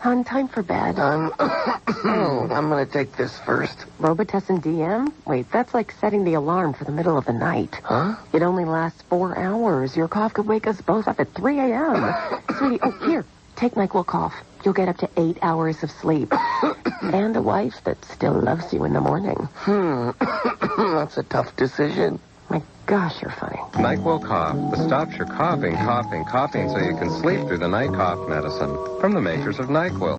Hon, time for bed. I'm going to take this first. Robitussin DM? Wait, that's like setting the alarm for the middle of the night. Huh? It only lasts 4 hours. Your cough could wake us both up at 3 a.m. Sweetie, here, take NyQuil cough. You'll get up to 8 hours of sleep. And a wife that still loves you in the morning. That's a tough decision. My gosh, you're funny. NyQuil Cough. This stops your coughing so you can sleep through the night cough medicine. From the makers of NyQuil.